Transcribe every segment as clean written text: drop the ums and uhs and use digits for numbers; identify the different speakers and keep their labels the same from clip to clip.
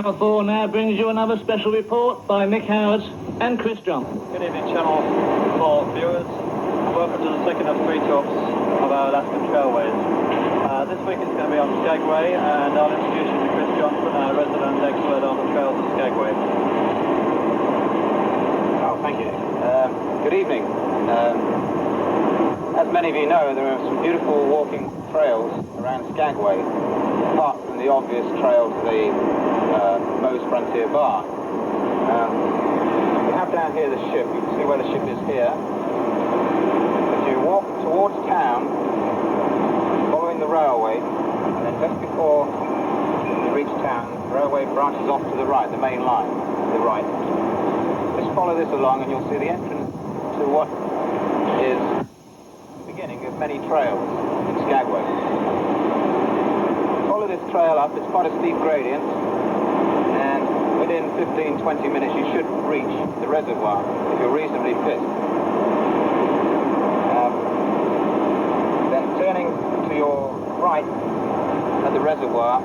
Speaker 1: Channel 4 now brings you another special report by Nick Howard and Chris Johnston.
Speaker 2: Good evening, Channel 4 viewers. Welcome to the second of three talks of our Alaskan Trailways. This week it's going to be on Skagway, and I'll introduce you to Chris Johnston, our resident expert on the trails of Skagway.
Speaker 3: Oh, thank you. Good evening. As many of you know, there are some beautiful walking trails around Skagway, apart from the obvious trail to the Moe's Frontier Bar. We have down here the ship. You can see where the ship is here. As you walk towards town, following the railway, and then just before you reach town, the railway branches off to the right, the main line, to the right. Just follow this along and you'll see the entrance to what is the beginning of many trails in Skagway. Follow this trail up. It's quite a steep gradient, and within 15-20 minutes you should reach the reservoir if you're reasonably fit. Then turning to your right at the reservoir,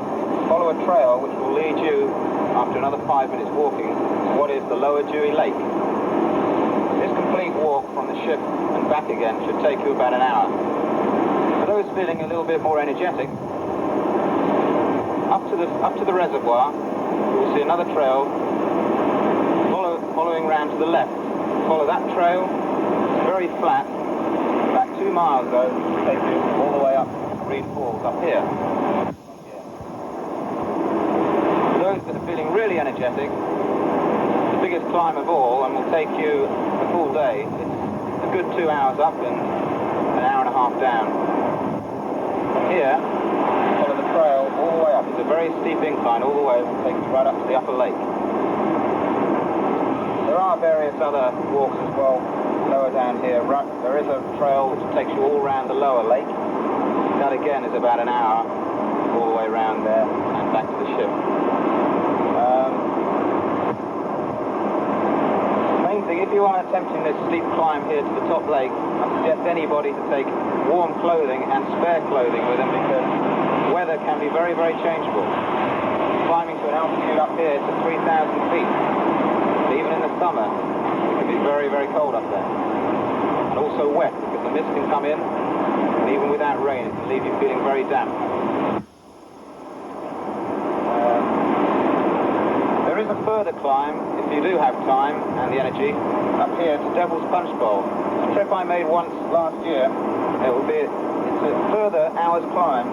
Speaker 3: follow a trail which will lead you, after another 5 minutes walking, to what is the Lower Dewey Lake. This complete walk from the ship and back again should take you about an hour. For those feeling a little bit more energetic, up to the reservoir, you will see another trail following round to the left. Follow that trail. It's very flat. About 2 miles though, take you all the way up Reed Falls up here. For those that are feeling really energetic, the biggest climb of all, and will take you a full day. It's a good 2 hours up and an hour and a half down. Here, follow the trail all the way up. It's a very steep incline all the way. It will take you right up to the upper lake. There are various other walks as well lower down here. There is a trail which takes you all around the lower lake. That again is about an hour all the way around there and back to the ship. If you are attempting this steep climb here to the top lake, I suggest anybody to take warm clothing and spare clothing with them, because the weather can be very, very changeable. Climbing to an altitude up here to 3,000 feet, even in the summer, it can be very, very cold up there. And also wet, because the mist can come in, and even without rain, it can leave you feeling very damp. There is a further climb, if you do have time and the energy, up here to Devil's Punch Bowl. It's a trip I made once last year. It's a further hour's climb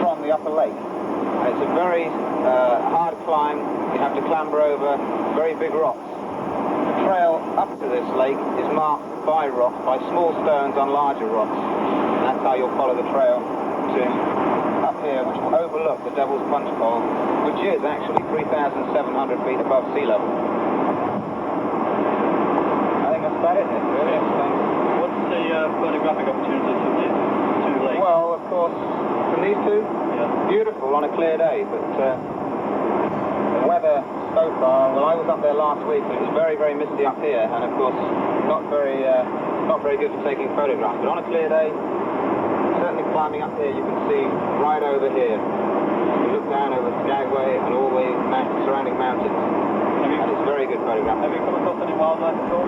Speaker 3: from the upper lake. And it's a very hard climb. You have to clamber over very big rocks. The trail up to this lake is marked by rocks, by small stones on larger rocks. And that's how you'll follow the trail to up here, which will overlook the Devil's Punch Bowl, which is actually 3,700 feet above sea level. I think that's about it, Nick, really.
Speaker 2: What's the photographic opportunities from these two lakes?
Speaker 3: Well, of course, from these two, beautiful on a clear day, but the weather so far, well, I was up there last week and it was very, very misty up here, and of course not very good for taking photographs, but on a clear day, certainly climbing up here, you can see right over here. You look down over Skagway and all the surrounding mountains. And it's very good photograph.
Speaker 2: Have you come across any wildlife at all?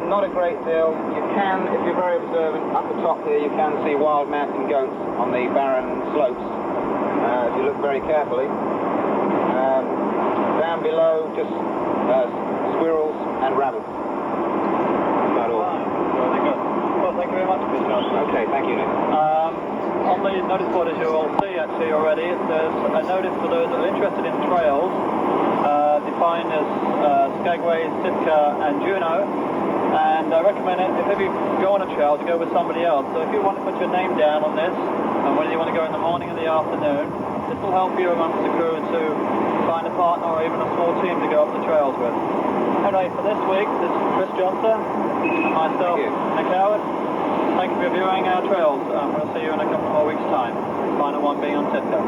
Speaker 3: Not a great deal. You can, if you're very observant, up the top here, you can see wild mountain goats on the barren slopes, if you look very carefully. Down below, just squirrels and rabbits. About all.
Speaker 2: Very good. Well, thank you very much, Mr. Johnston.
Speaker 3: Okay, thank you, Nick.
Speaker 2: On the notice board, as you all see actually already, there's a notice for those that are interested in trails, defined as Skagway, Sitka and Juneau. And I recommend it, if ever you go on a trail, to go with somebody else. So if you want to put your name down on this, and whether you want to go in the morning or the afternoon, this will help you amongst the crew to find a partner or even a small team to go up the trails with. Anyway, for this week, this is Chris Johnston and myself, Nick Howard. Thank you for viewing our trails. We'll see you in a couple more weeks' time. Final one being on Sitka.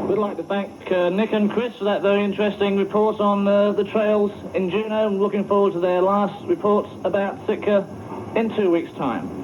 Speaker 1: We'd like to thank Nick and Chris for that very interesting report on the trails in Juneau. I'm looking forward to their last reports about Sitka in 2 weeks' time.